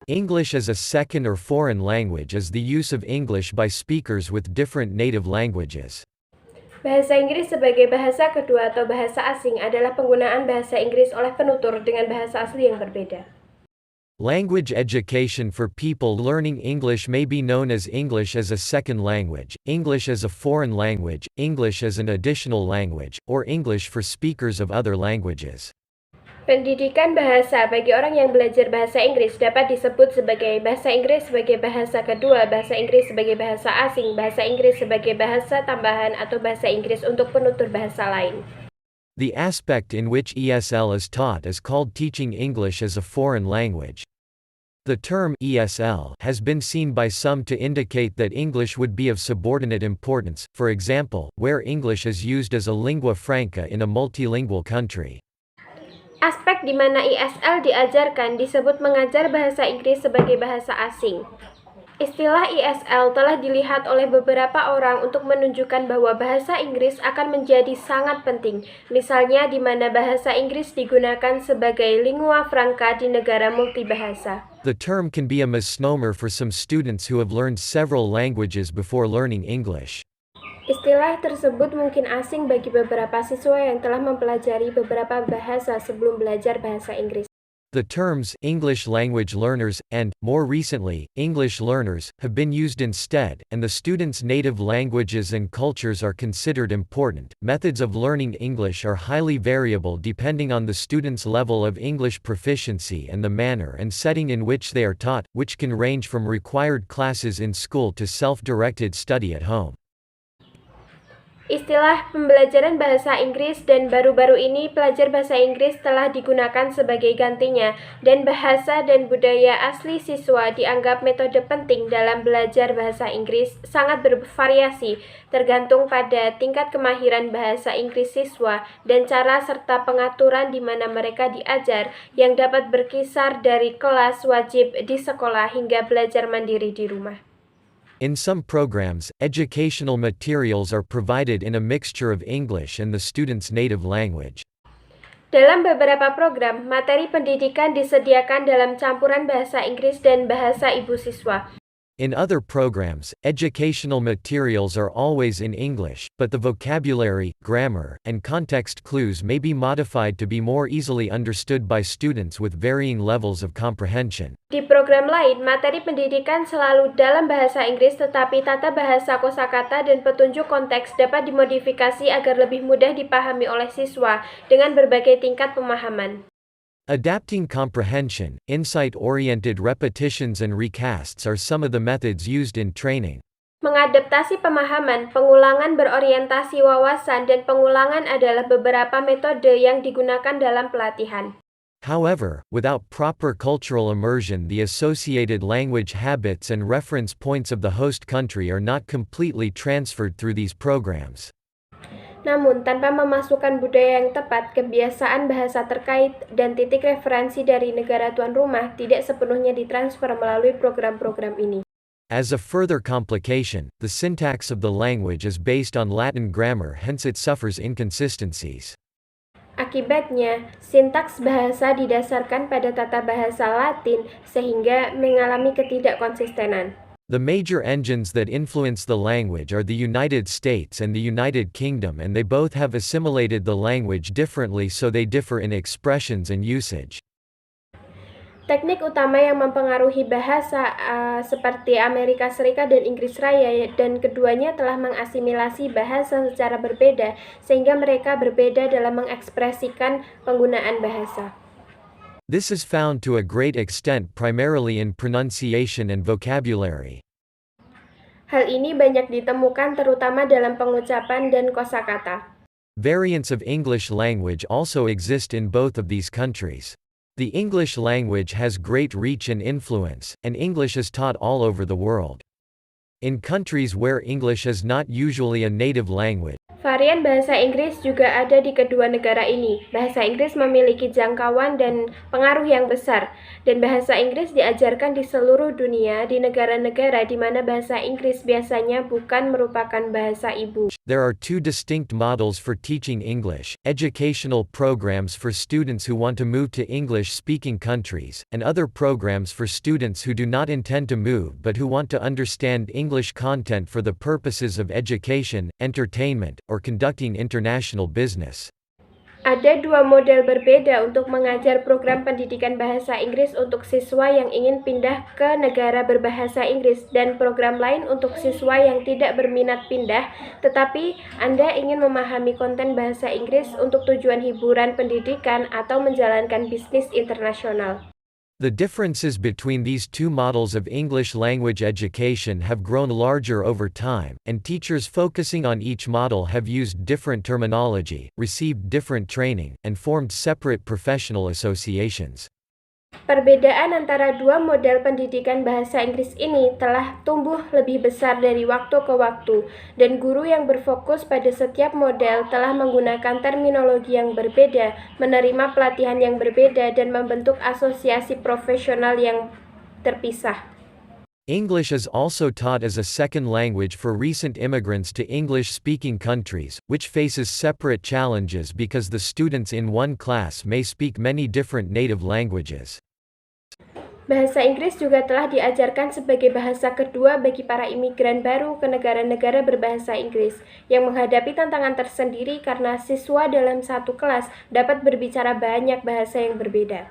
English as a second or foreign language is the use of English by speakers with different native languages. Bahasa Inggris sebagai bahasa kedua atau bahasa asing adalah penggunaan bahasa Inggris oleh penutur dengan bahasa asli yang berbeda. Language education for people learning English may be known as English as a second language, English as a foreign language, English as an additional language, or English for speakers of other languages. Pendidikan bahasa bagi orang yang belajar bahasa Inggris dapat disebut sebagai bahasa Inggris sebagai bahasa kedua, bahasa Inggris sebagai bahasa asing, bahasa Inggris sebagai bahasa tambahan, atau bahasa Inggris untuk penutur bahasa lain. The aspect in which ESL is taught is called teaching English as a foreign language. The term ESL has been seen by some to indicate that English would be of subordinate importance, for example, where English is used as a lingua franca in a multilingual country. Aspek di mana ESL diajarkan disebut mengajar bahasa Inggris sebagai bahasa asing. Istilah ESL telah dilihat oleh beberapa orang untuk menunjukkan bahwa bahasa Inggris akan menjadi sangat penting, misalnya di mana bahasa Inggris digunakan sebagai lingua franca di negara multibahasa. The term can be a misnomer for some students who have learned several languages before learning English. Istilah tersebut mungkin asing bagi beberapa siswa yang telah mempelajari beberapa bahasa sebelum belajar bahasa Inggris. The terms English language learners and, more recently, English learners have been used instead, and the students' native languages and cultures are considered important. Methods of learning English are highly variable depending on the student's level of English proficiency and the manner and setting in which they are taught, which can range from required classes in school to self-directed study at home. Istilah pembelajaran bahasa Inggris dan baru-baru ini pelajar bahasa Inggris telah digunakan sebagai gantinya, dan bahasa dan budaya asli siswa dianggap metode penting dalam belajar bahasa Inggris sangat bervariasi tergantung pada tingkat kemahiran bahasa Inggris siswa dan cara serta pengaturan di mana mereka diajar yang dapat berkisar dari kelas wajib di sekolah hingga belajar mandiri di rumah. In some programs, educational materials are provided in a mixture of English and the student's native language. Dalam beberapa program, materi pendidikan disediakan dalam campuran bahasa Inggris dan bahasa ibu siswa. In other programs, educational materials are always in English, but the vocabulary, grammar, and context clues may be modified to be more easily understood by students with varying levels of comprehension. Di program lain, materi pendidikan selalu dalam bahasa Inggris, tetapi tata bahasa kosakata dan petunjuk konteks dapat dimodifikasi agar lebih mudah dipahami oleh siswa dengan berbagai tingkat pemahaman. Adapting comprehension, insight-oriented repetitions and recasts are some of the methods used in training. Mengadaptasi pemahaman, pengulangan berorientasi wawasan, dan pengulangan adalah beberapa metode yang digunakan dalam pelatihan. However, without proper cultural immersion, the associated language habits and reference points of the host country are not completely transferred through these programs. Namun, tanpa memasukkan budaya yang tepat, kebiasaan bahasa terkait, dan titik referensi dari negara tuan rumah tidak sepenuhnya ditransfer melalui program-program ini. As a further complication, the syntax of the language is based on Latin grammar, hence it suffers inconsistencies. Akibatnya, sintaks bahasa didasarkan pada tata bahasa Latin sehingga mengalami ketidakkonsistenan. The major engines that influence the language are the United States and the United Kingdom, and they both have assimilated the language differently, so they differ in expressions and usage. Teknik utama yang mempengaruhi bahasa seperti Amerika Serikat dan Inggris Raya, dan keduanya telah mengasimilasi bahasa secara berbeda sehingga mereka berbeda dalam mengekspresikan penggunaan bahasa. This is found to a great extent primarily in pronunciation and vocabulary. Hal ini banyak ditemukan terutama dalam pengucapan dan kosakata. Variants of English language also exist in both of these countries. The English language has great reach and influence, and English is taught all over the world. In countries where English is not usually a native language, Varian bahasa Inggris juga ada di kedua negara ini. Bahasa Inggris memiliki jangkauan dan pengaruh yang besar, dan bahasa Inggris diajarkan di seluruh dunia di negara-negara di mana bahasa Inggris biasanya bukan merupakan bahasa ibu. There are two distinct models for teaching English: educational programs for students who want to move to English-speaking countries, and other programs for students who do not intend to move but who want to understand English content for the purposes of education, entertainment, or conducting international business. Ada dua model berbeda untuk mengajar program pendidikan bahasa Inggris untuk siswa yang ingin pindah ke negara berbahasa Inggris dan program lain untuk siswa yang tidak berminat pindah, tetapi Anda ingin memahami konten bahasa Inggris untuk tujuan hiburan pendidikan atau menjalankan bisnis internasional. The differences between these two models of English language education have grown larger over time, and teachers focusing on each model have used different terminology, received different training, and formed separate professional associations. Perbedaan antara dua model pendidikan bahasa Inggris ini telah tumbuh lebih besar dari waktu ke waktu, dan guru yang berfokus pada setiap model telah menggunakan terminologi yang berbeda, menerima pelatihan yang berbeda, dan membentuk asosiasi profesional yang terpisah. English is also taught as a second language for recent immigrants to English-speaking countries, which faces separate challenges because the students in one class may speak many different native languages. Bahasa Inggris juga telah diajarkan sebagai bahasa kedua bagi para imigran baru ke negara-negara berbahasa Inggris, yang menghadapi tantangan tersendiri karena siswa dalam satu kelas dapat berbicara banyak bahasa yang berbeda.